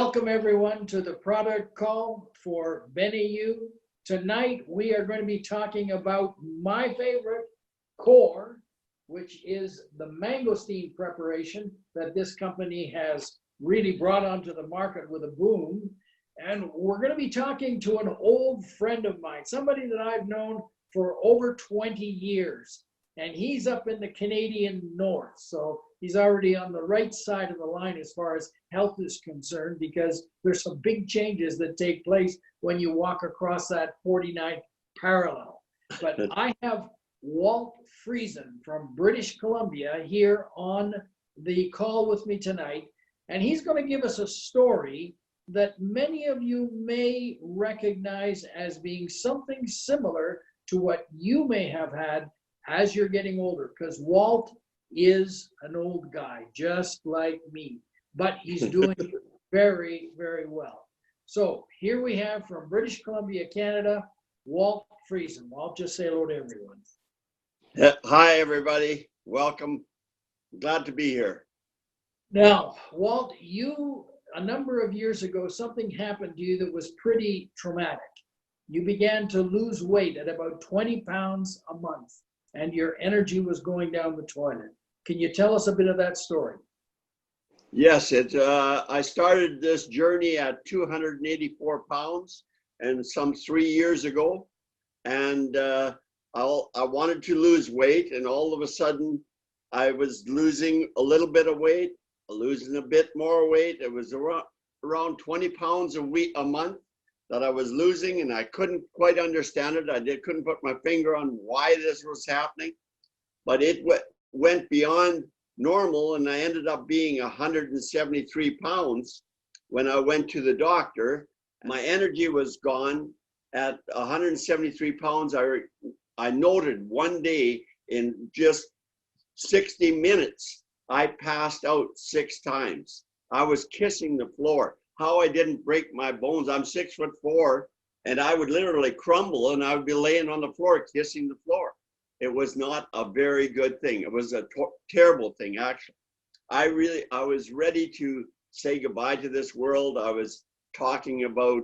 Welcome everyone to the product call for BeneU. Tonight we are going to be talking about my favorite, Core, which is the mangosteen preparation that this company has really brought onto the market with a boom. And we're going to be talking to an old friend of mine, somebody that I've known for over 20 years. And he's up in the Canadian North. So he's already on the right side of the line as far as health is concerned, because there's some big changes that take place when you walk across that 49th parallel. But I have Walt Friesen from British Columbia here on the call with me tonight. And he's going to give us a story that many of you may recognize as being something similar to what you may have had as you're getting older, because Walt is an old guy, just like me, but he's doing very, very well. So here we have from British Columbia, Canada, Walt Friesen. Walt, just say hello to everyone. Hi, everybody. Welcome. Glad to be here. Now, Walt, a number of years ago, something happened to you that was pretty traumatic. You began to lose weight at about 20 pounds a month, and your energy was going down the toilet. Can you tell us a bit of that story? Yes, I started this journey at 284 pounds and some 3 years ago. And I wanted to lose weight, and all of a sudden I was losing a little bit of weight, losing a bit more weight. It was around 20 pounds a month that I was losing, and I couldn't quite understand it. Couldn't put my finger on why this was happening, but it went beyond normal, and I ended up being 173 pounds when I went to the doctor. My energy was gone. At 173 pounds, I noted one day in just 60 minutes, I passed out 6 times. I was kissing the floor. How I didn't break my bones. I'm 6'4", and I would literally crumble, and I would be laying on the floor kissing the floor. It was not a very good thing. It was a terrible thing, actually. I was ready to say goodbye to this world. I was talking about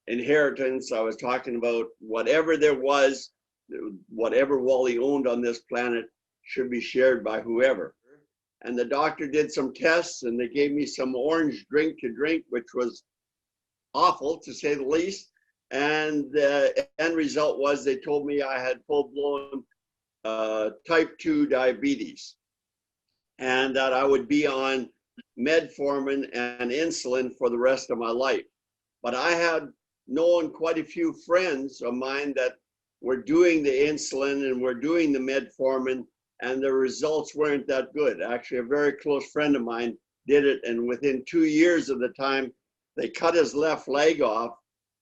inheritance. I was talking about whatever there was, whatever Wally owned on this planet should be shared by whoever. And the doctor did some tests, and they gave me some orange drink to drink, which was awful to say the least. And the end result was they told me I had full-blown type 2 diabetes, and that I would be on metformin and insulin for the rest of my life. But I had known quite a few friends of mine that were doing the insulin and were doing the metformin, and the results weren't that good. Actually, a very close friend of mine did it, and within 2 years of the time, they cut his left leg off,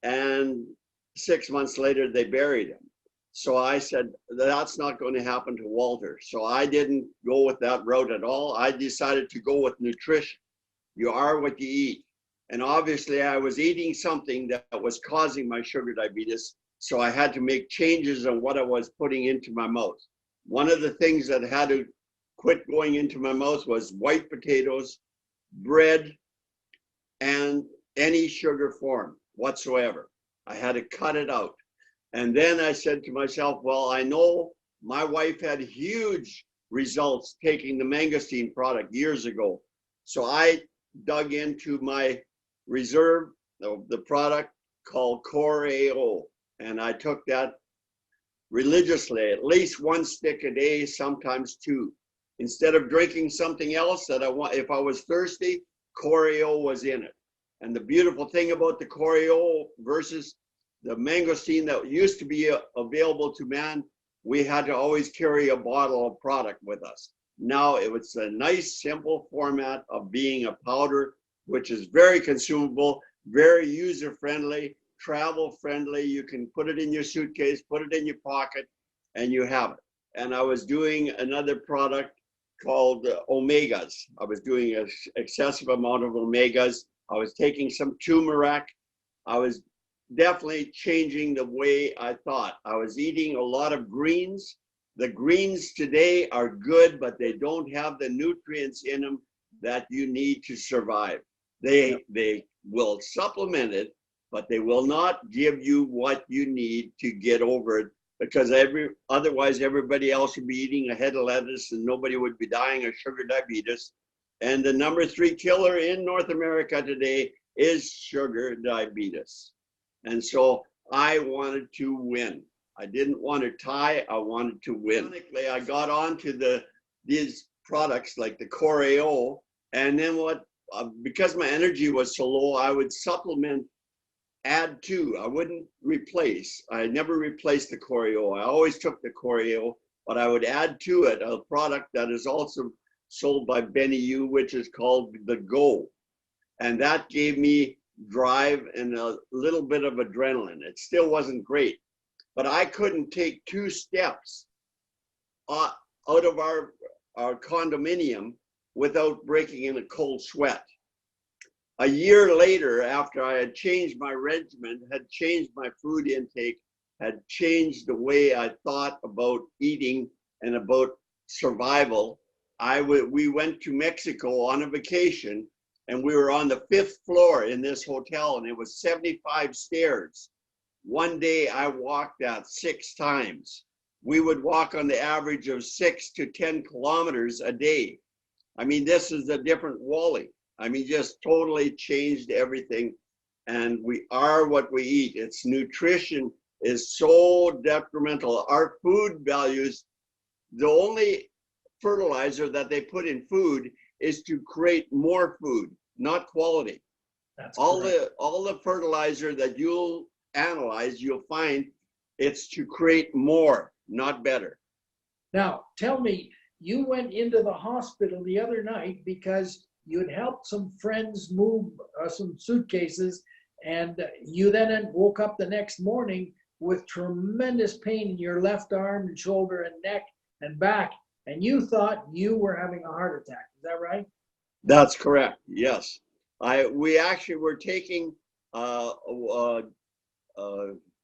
and 6 months later, they buried him. So I said, that's not going to happen to Walter. So I didn't go with that route at all. I decided to go with nutrition. You are what you eat. And obviously, I was eating something that was causing my sugar diabetes, so I had to make changes on what I was putting into my mouth. One of the things that had to quit going into my mouth was white potatoes, bread, and any sugar form whatsoever. I had to cut it out. And then I said to myself, well, I know my wife had huge results taking the mangosteen product years ago. So I dug into my reserve of the product called CoreAO, and I took that religiously, at least 1 stick a day, sometimes 2. Instead of drinking something else that if I was thirsty, CoreAO was in it. And the beautiful thing about the CoreAO versus the mangosteen that used to be available to man, we had to always carry a bottle of product with us. Now it was a nice, simple format of being a powder, which is very consumable, very user-friendly, travel-friendly. You can put it in your suitcase, put it in your pocket, and you have it. And I was doing another product called omegas. I was doing an excessive amount of omegas. I was taking some turmeric. I was definitely changing the way I thought. I was eating a lot of greens. The greens today are good, but they don't have the nutrients in them that you need to survive. They will supplement it, but they will not give you what you need to get over it, because otherwise everybody else would be eating a head of lettuce and nobody would be dying of sugar diabetes. And the number 3 killer in North America today is sugar diabetes. And so I wanted to win. I didn't want to tie, I wanted to win. Ironically, I got onto these products like the CoreAO, and then because my energy was so low, I would supplement, add to. I wouldn't replace. I never replaced the CoreAO. I always took the CoreAO, but I would add to it a product that is also sold by Benny U, which is called the Go. And that gave me drive and a little bit of adrenaline. It still wasn't great, but I couldn't take 2 steps out of our condominium without breaking in a cold sweat. A year later, after I had changed my regimen, had changed my food intake, had changed the way I thought about eating and about survival, we went to Mexico on a vacation, and we were on the 5th floor in this hotel, and it was 75 stairs. One day I walked that 6 times. We would walk on the average of 6 to 10 kilometers a day. I mean, this is a different Wally. I mean, just totally changed everything. And we are what we eat. Its nutrition is so detrimental. Our food values, the only fertilizer that they put in food is to create more food, not quality. That's all correct. the fertilizer that you'll analyze, you'll find it's to create more, not better. Now, tell me, you went into the hospital the other night because you'd helped some friends move some suitcases, and you then woke up the next morning with tremendous pain in your left arm and shoulder and neck and back, and you thought you were having a heart attack. Is that right? That's correct. Yes. We actually were taking a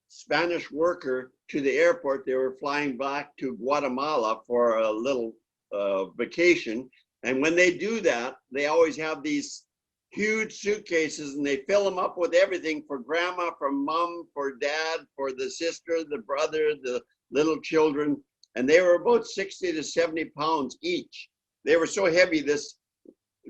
Spanish worker to the airport. They were flying back to Guatemala for a little vacation. And when they do that, they always have these huge suitcases, and they fill them up with everything for grandma, for mom, for dad, for the sister, the brother, the little children. And they were about 60 to 70 pounds each. They were so heavy, this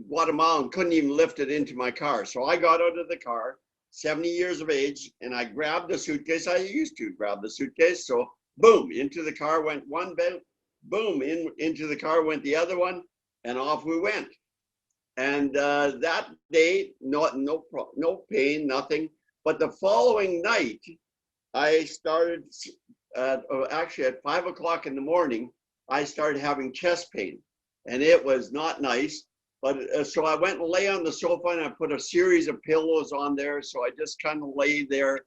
Guatemalan couldn't even lift it into my car. So I got out of the car, 70 years of age, and I grabbed the suitcase. I used to grab the suitcase. So boom, into the car went one bed, boom, into the car went the other one, and off we went. And that day, no pain, nothing. But the following night, I started, actually at 5 o'clock in the morning, I started having chest pain, and it was not nice. But so I went and lay on the sofa, and I put a series of pillows on there. So I just kind of lay there.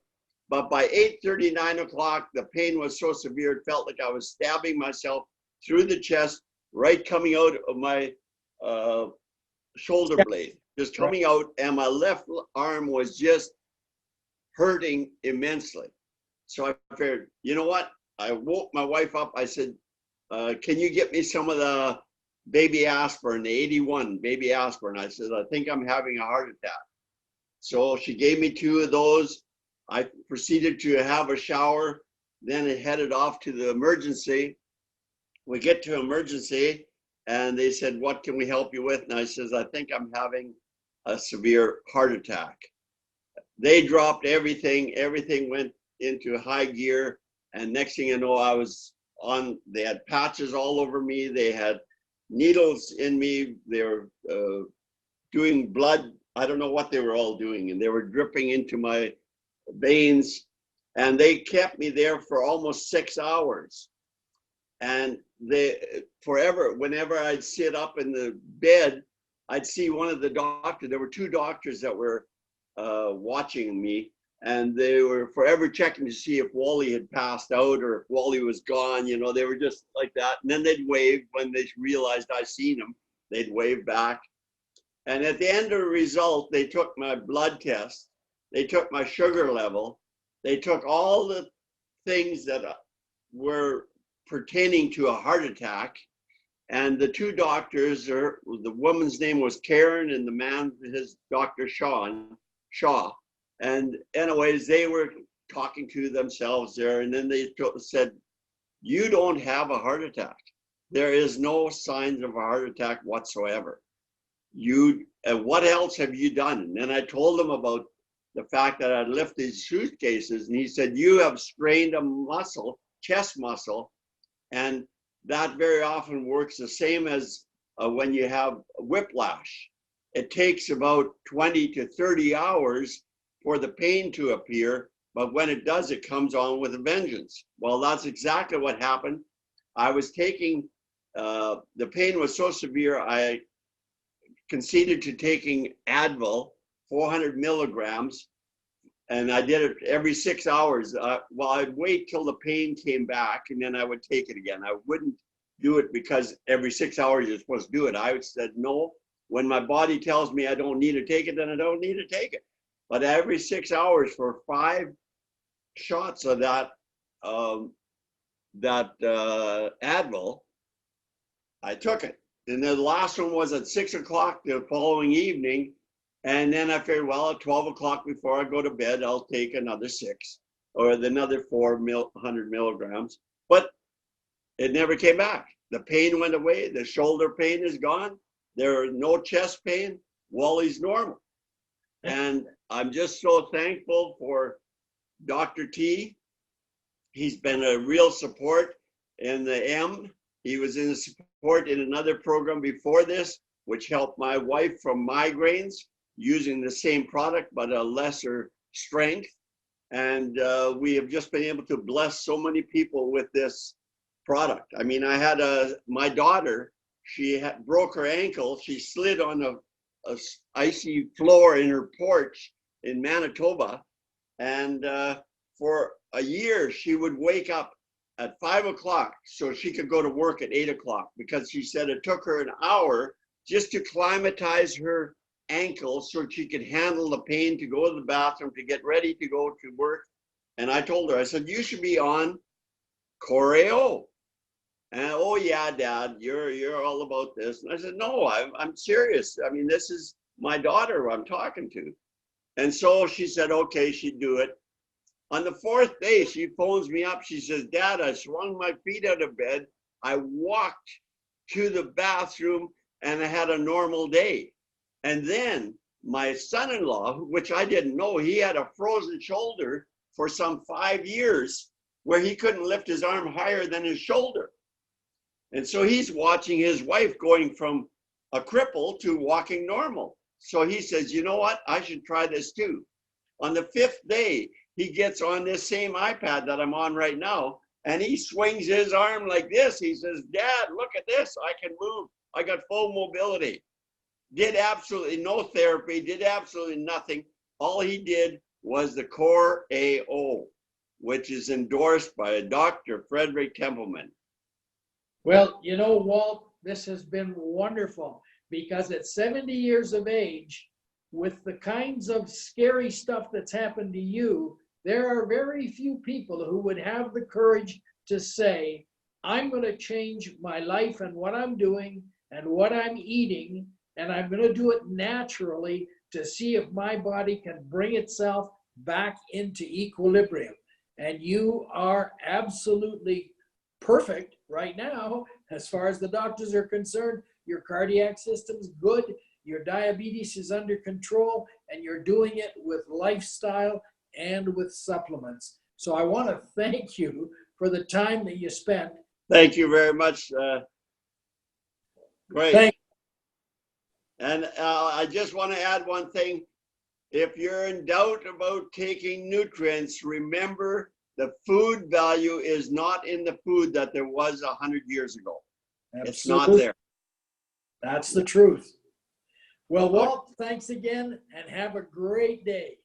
But by 8:30, 9 o'clock, the pain was so severe, it felt like I was stabbing myself through the chest, right coming out of my shoulder blade, just coming out. And my left arm was just hurting immensely. So I figured, you know what? I woke my wife up. I said, can you get me some of the baby aspirin, the 81 baby aspirin? I said, I think I'm having a heart attack. So she gave me 2 of those. I proceeded to have a shower, then it headed off to the emergency. We get to emergency, and they said, what can we help you with? And I says, I think I'm having a severe heart attack. They dropped everything. Everything went into high gear. And next thing you know, I was on, they had patches all over me. They had needles in me. They were doing blood. I don't know what they were all doing. And they were dripping into my veins. And they kept me there for almost 6 hours. And they forever, whenever I'd sit up in the bed, I'd see one of the doctors. There were 2 doctors that were watching me, and they were forever checking to see if Wally had passed out or if Wally was gone. You know, they were just like that. And then they'd wave when they realized I seen them. They'd wave back. And at the end of the result, they took my blood test. They took my sugar level. They took all the things that were pertaining to a heart attack, And the two doctors, the woman's name was Karen and the man, his Dr. Shaw. And anyways, they were talking to themselves there. And then they said, you don't have a heart attack. There is no signs of a heart attack whatsoever. What else have you done? And then I told him about the fact that I'd lift these suitcases. And he said, you have strained a muscle, chest muscle. And that very often works the same as when you have whiplash. It takes about 20 to 30 hours for the pain to appear, but when it does, it comes on with a vengeance. Well, that's exactly what happened. I was taking, the pain was so severe, I conceded to taking Advil, 400 milligrams, and I did it every 6 hours. Well, I'd wait till the pain came back and then I would take it again. I wouldn't do it because every 6 hours you're supposed to do it. I said, no, when my body tells me I don't need to take it, then I don't need to take it. But every 6 hours for 5 shots of that Advil, I took it. And the last one was at 6 o'clock the following evening. And then I figured, well, at 12 o'clock before I go to bed, I'll take another 6 or another 400 milligrams. But it never came back. The pain went away. The shoulder pain is gone. There is no chest pain. Wally's normal. And I'm just so thankful for Dr. T. He's been a real support in the M. He was in support in another program before this, which helped my wife from migraines using the same product, but a lesser strength. And we have just been able to bless so many people with this product. I mean, I had my daughter, she broke her ankle. She slid on a icy floor in her porch in Manitoba. And for a year, she would wake up at 5 o'clock so she could go to work at 8 o'clock, because she said it took her an hour just to climatize her ankle so she could handle the pain, to go to the bathroom, to get ready to go to work. And I told her, I said, you should be on CoreAO. And oh yeah, Dad, you're all about this. And I said, no, I'm serious. I mean, this is my daughter I'm talking to. And so she said, okay, she'd do it. On the 4th day, she phones me up. She says, Dad, I swung my feet out of bed. I walked to the bathroom and I had a normal day. And then my son-in-law, which I didn't know, he had a frozen shoulder for some 5 years where he couldn't lift his arm higher than his shoulder. And so he's watching his wife going from a cripple to walking normal. So he says, you know what? I should try this too. On the 5th day, he gets on this same iPad that I'm on right now, and he swings his arm like this. He says, Dad, look at this. I can move. I got full mobility. Did absolutely no therapy, did absolutely nothing. All he did was the CoreAO, which is endorsed by Dr. Frederick Templeman. Well, you know, Walt, this has been wonderful, because at 70 years of age, with the kinds of scary stuff that's happened to you, there are very few people who would have the courage to say, I'm going to change my life and what I'm doing and what I'm eating, and I'm going to do it naturally to see if my body can bring itself back into equilibrium. And you are absolutely perfect right now, as far as the doctors are concerned. Your cardiac system's good, your diabetes is under control, and you're doing it with lifestyle and with supplements. So I want to thank you for the time that you spent. Thank you very much. Great. Thank And I just want to add one thing. If you're in doubt about taking nutrients, remember the food value is not in the food that there was 100 years ago. Absolutely. It's not there. That's the truth. Well, Walt, thanks again, and have a great day.